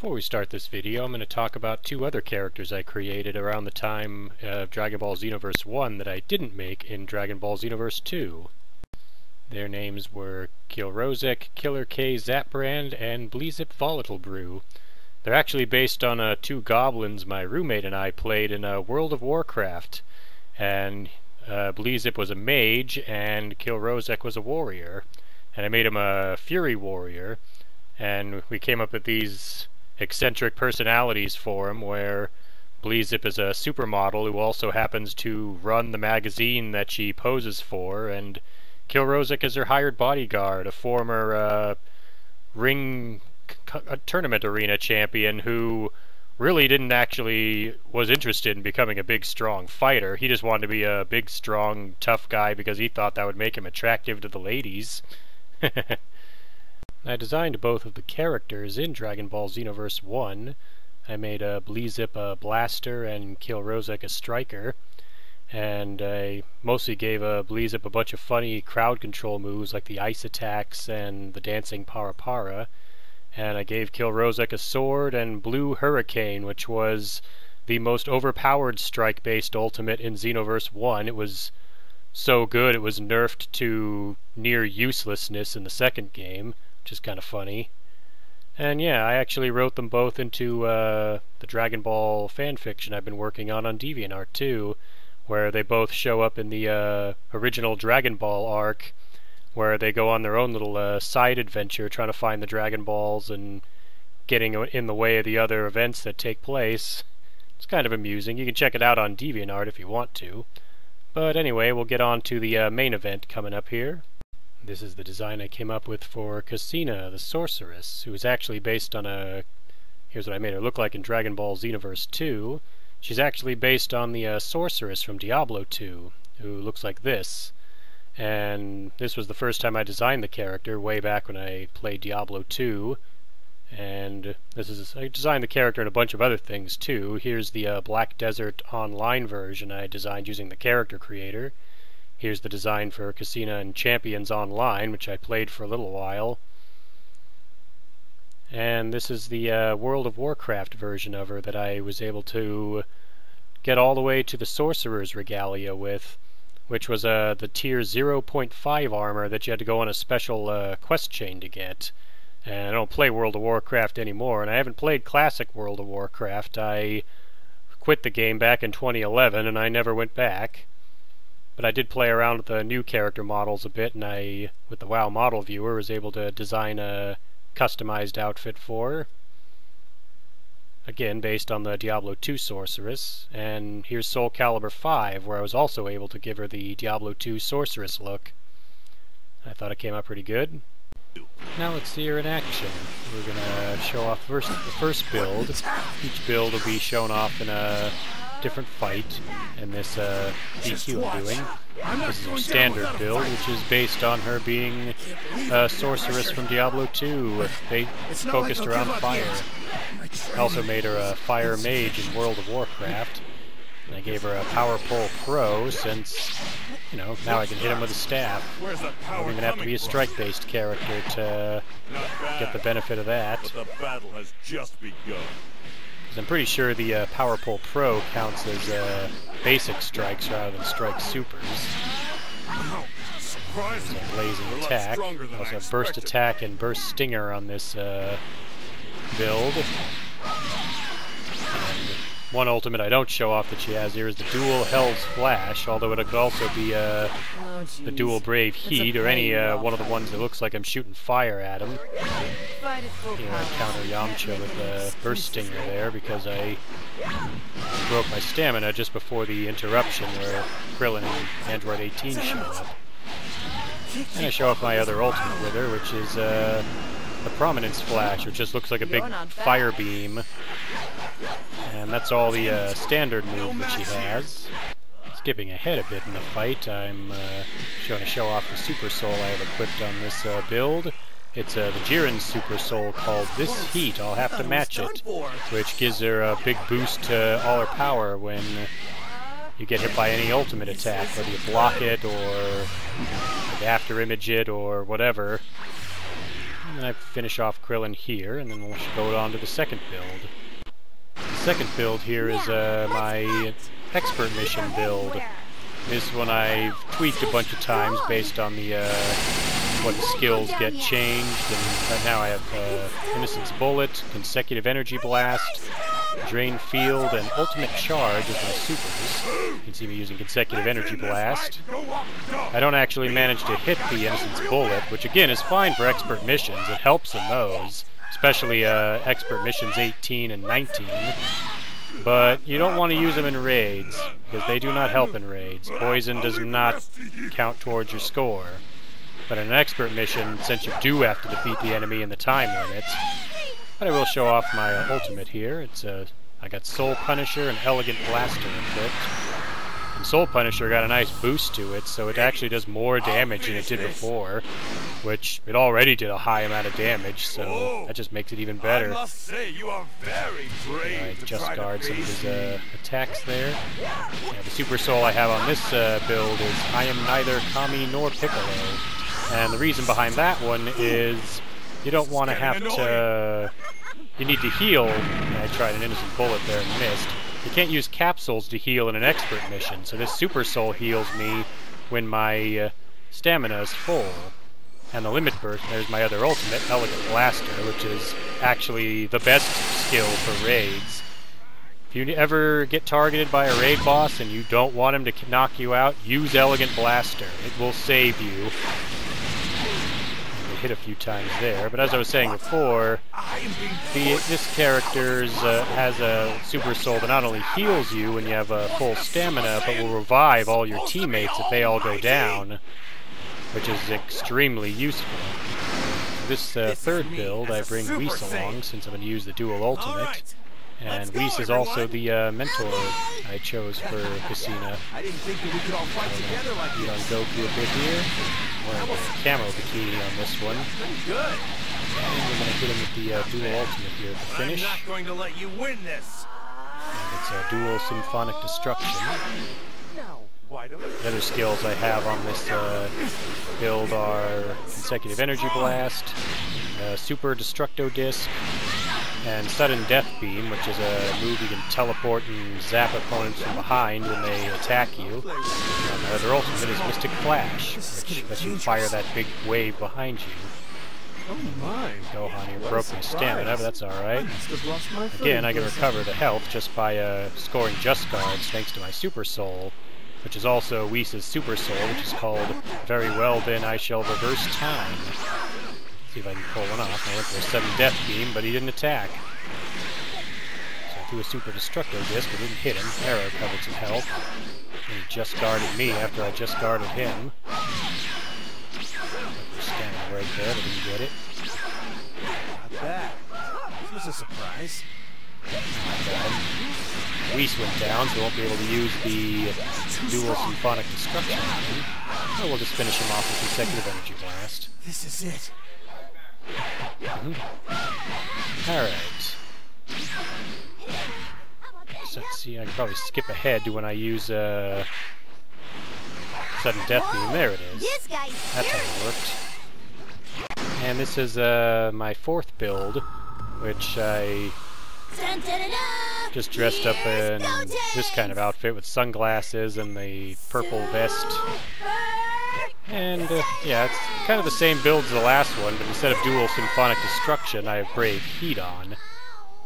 Before we start this video, I'm going to talk about two other characters I created around the time of Dragon Ball Xenoverse 1 that I didn't make in Dragon Ball Xenoverse 2. Their names were Kill-Rosek, Killer K Zapbrand, and Bleezip Volatile Brew. They're actually based on two goblins my roommate and I played in World of Warcraft. And Bleezip was a mage and Kill-Rosek was a warrior. And I made him a Fury Warrior. And we came up with these eccentric personalities for him, where Bleezip is a supermodel who also happens to run the magazine that she poses for, and Kill-Rosek is her hired bodyguard, a former tournament arena champion who really didn't actually was interested in becoming a big strong fighter. He just wanted to be a big strong tough guy because he thought that would make him attractive to the ladies. I designed both of the characters in Dragon Ball Xenoverse 1. I made Bleezip a blaster and Kill-Rosek a striker. And I mostly gave Bleezip a bunch of funny crowd control moves like the ice attacks and the dancing para-para. And I gave Kill-Rosek a sword and Blue Hurricane, which was the most overpowered strike-based ultimate in Xenoverse 1. It was so good it was nerfed to near uselessness in the second game, which is kind of funny. And yeah, I actually wrote them both into the Dragon Ball fanfiction I've been working on DeviantArt too, where they both show up in the original Dragon Ball arc, where they go on their own little side adventure trying to find the Dragon Balls and getting in the way of the other events that take place. It's kind of amusing. You can check it out on DeviantArt if you want to. But anyway, we'll get on to the main event coming up here. This is the design I came up with for Cassina, the sorceress, who is actually based on here's what I made her look like in Dragon Ball Xenoverse 2. She's actually based on the sorceress from Diablo 2, who looks like this. And this was the first time I designed the character, way back when I played Diablo 2. And I designed the character in a bunch of other things too. Here's the Black Desert Online version I designed using the character creator. Here's the design for Cassina and Champions Online, which I played for a little while. And this is the World of Warcraft version of her that I was able to get all the way to the Sorcerer's Regalia with, which was the tier 0.5 armor that you had to go on a special quest chain to get. And I don't play World of Warcraft anymore, and I haven't played classic World of Warcraft. I quit the game back in 2011, and I never went back. But I did play around with the new character models a bit, and I, with the WoW model viewer, was able to design a customized outfit for her. Again, based on the Diablo 2 sorceress. And here's Soul Calibur 5, where I was also able to give her the Diablo 2 sorceress look. I thought it came out pretty good. Now let's see her in action. We're going to show off the first build. Each build will be shown off in a different fight in this DQ I'm doing. This is her standard build, which is based on her being a sorceress from Diablo 2. They focused around fire. I also made her a fire mage in World of Warcraft. And I gave her a Power Pole Pro since, you know, now I can hit him with a staff. I don't even have to be a strike-based character to get the benefit of that. But the battle has just begun. I'm pretty sure the Power Pole Pro counts as basic strikes rather than strike supers. There's a blazing attack. Also a burst attack and burst stinger on this build. And one ultimate I don't show off that she has here is the Dual Hell's Flash, although it could also be the Dual Brave Heat, or any one of the ones that looks like I'm shooting fire at him. Here I counter Yamcha with the Burst Stinger there, because I broke my stamina just before the interruption where Krillin and Android 18 show up. And I show off my other ultimate with her, which is the Prominence Flash, which just looks like a big fire beam. And that's all the standard moves that she has. Skipping ahead a bit in the fight, I'm going to show off the Super Soul I have equipped on this build. It's the Jiren's Super Soul called This Heat. I'll have to match it, which gives her a big boost to all her power when you get hit by any ultimate attack, whether you block it or like after image it or whatever. And I finish off Krillin here, and then we'll go on to the second build. The second build here is my expert mission build. This one I've tweaked a bunch of times based on the what skills get changed, and right now I have Innocence Bullet, Consecutive Energy Blast, Drain Field, and Ultimate Charge as my supers. You can see me using Consecutive Energy Blast. I don't actually manage to hit the Innocence Bullet, which again is fine for expert missions. It helps in those, especially expert missions 18 and 19. But you don't want to use them in raids, because they do not help in raids. Poison does not count towards your score. But in an expert mission, since you do have to defeat the enemy in the time limits, but I will show off my ultimate here. It's I got Soul Punisher and Elegant Blaster equipped. And Soul Punisher got a nice boost to it, so it actually does more damage than it did before, which it already did a high amount of damage, so that just makes it even better. I must say, you are very brave. I just guard some of his attacks there. Yeah, the Super Soul I have on this build is I am neither Kami nor Piccolo. And the reason behind that one is you don't want to have to... You need to heal. I tried an Innocent Bullet there and missed. You can't use capsules to heal in an expert mission, so this Super Soul heals me when my stamina is full. And the Limit Burst, there's my other ultimate, Elegant Blaster, which is actually the best skill for raids. If you ever get targeted by a raid boss and you don't want him to knock you out, use Elegant Blaster. It will save you. Hit a few times there, but as I was saying before, this character has a Super Soul that not only heals you when you have a full stamina, but will revive all your teammates if they all go down, which is extremely useful. This third build, I bring Whis along since I'm going to use the dual ultimate, and Whis is also the mentor I chose for Cassina. I didn't think that we could all fight together like this. On Goku a bit here. Wearing the camo bikini on this one. Good. And we're going to hit him with the dual ultimate here at the finish. I'm not going to let you win this. And it's a dual symphonic destruction. The other skills I have on this build are Consecutive Energy Blast, Super Destructo Disc, and Sudden Death Beam, which is a move you can teleport and zap opponents from behind when they attack you. And my other ultimate is Mystic Flash, which lets you fire that big wave behind you. Oh my. Gohan here broke my stamina, but that's alright. Again, I can recover the health just by scoring Just Guards thanks to my Super Soul, which is also Whis' Super Soul, which is called Very Well Then I Shall Reverse Time. See if I can pull one off. I went for a Sudden Death Beam, but he didn't attack. So I threw a Super Destructo Disc, but didn't hit him. Arrow covered some health. And he just guarded me after I just guarded him. Standing right there, but didn't get it. Not bad. This was a surprise. Whis went down, so we won't be able to use the dual symphonic destruction. So we'll just finish him off with Consecutive Energy Blast. This is it. Alright. So let's see, I can probably skip ahead to when I use Sudden Death Beam. There it is. That's how it worked. And this is my fourth build, which I just dressed up in this kind of outfit with sunglasses and the purple vest. And yeah, it's kind of the same build as the last one, but instead of dual symphonic destruction, I have Brave Heat on.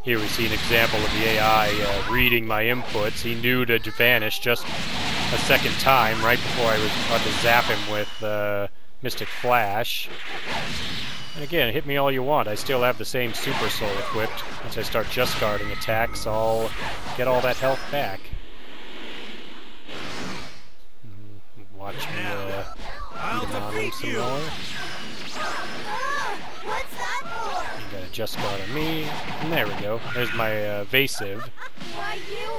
Here we see an example of the AI reading my inputs. He knew to vanish just a second time right before I was about to zap him with Mystic Flash. And again, hit me all you want. I still have the same Super Soul equipped. Once I start just guarding attacks, I'll get all that health back. Watch me beat him on him some more. You got a just guard on me. And there we go. There's my evasive.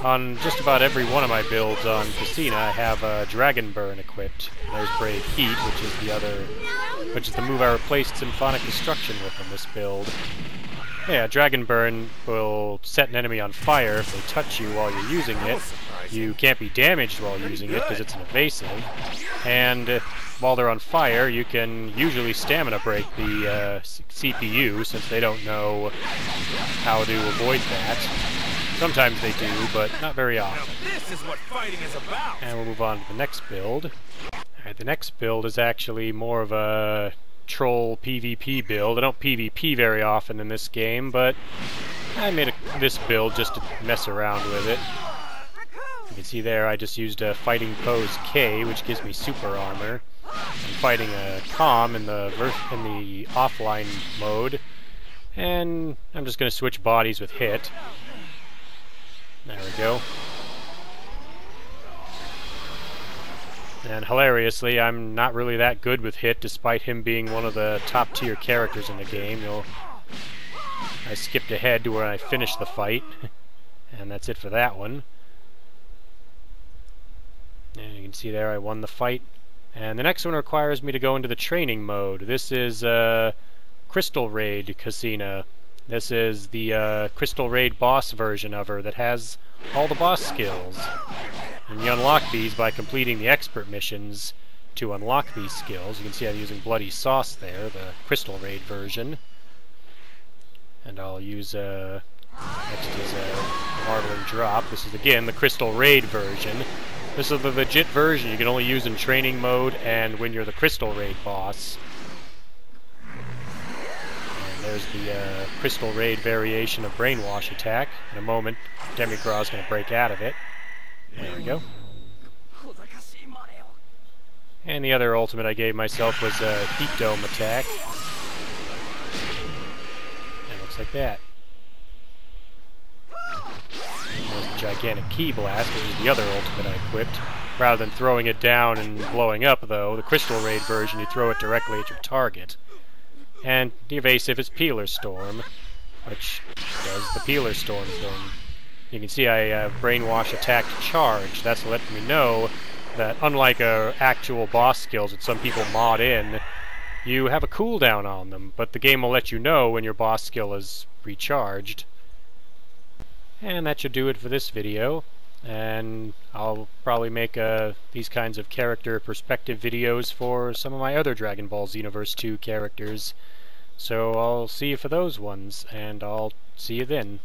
On just about every one of my builds on Cassina, I have Dragon Burn equipped. There's Brave Heat, which is the move I replaced Symphonic Destruction with on this build. Yeah, Dragon Burn will set an enemy on fire if they touch you while you're using it. You can't be damaged while using it because it's an evasive. And while they're on fire, you can usually stamina break the CPU since they don't know how to avoid that. Sometimes they do, but not very often. This is what fighting is about. And we'll move on to the next build. Alright, the next build is actually more of a troll PvP build. I don't PvP very often in this game, but I made this build just to mess around with it. You can see there I just used a fighting pose K, which gives me super armor. I'm fighting a Calm in the offline mode, and I'm just going to switch bodies with Hit. There we go. And hilariously, I'm not really that good with Hit, despite him being one of the top tier characters in the game. I skipped ahead to where I finished the fight, and that's it for that one. And you can see there I won the fight. And the next one requires me to go into the training mode. This is Crystal Raid Casina. This is the Crystal Raid boss version of her that has all the boss skills. And you unlock these by completing the expert missions to unlock these skills. You can see I'm using Bloody Sauce there, the Crystal Raid version. And I'll use, next is Marveling Drop. This is again the Crystal Raid version. This is the legit version you can only use in training mode and when you're the Crystal Raid boss. And there's the Crystal Raid variation of Brainwash attack. In a moment, Demigraw's going to break out of it. There we go. And the other ultimate I gave myself was a Heat Dome attack. And it looks like that. There's the Gigantic Ki Blast, which is the other ultimate I equipped. Rather than throwing it down and blowing up, though, the Crystal Raid version, you throw it directly at your target. And the evasive is Peeler Storm, which does the Peeler Storm thing. You can see I have Brainwash attack to charge. That's letting me know that unlike actual boss skills that some people mod in, you have a cooldown on them, but the game will let you know when your boss skill is recharged. And that should do it for this video. And I'll probably make these kinds of character perspective videos for some of my other Dragon Ball Xenoverse 2 characters. So I'll see you for those ones, and I'll see you then.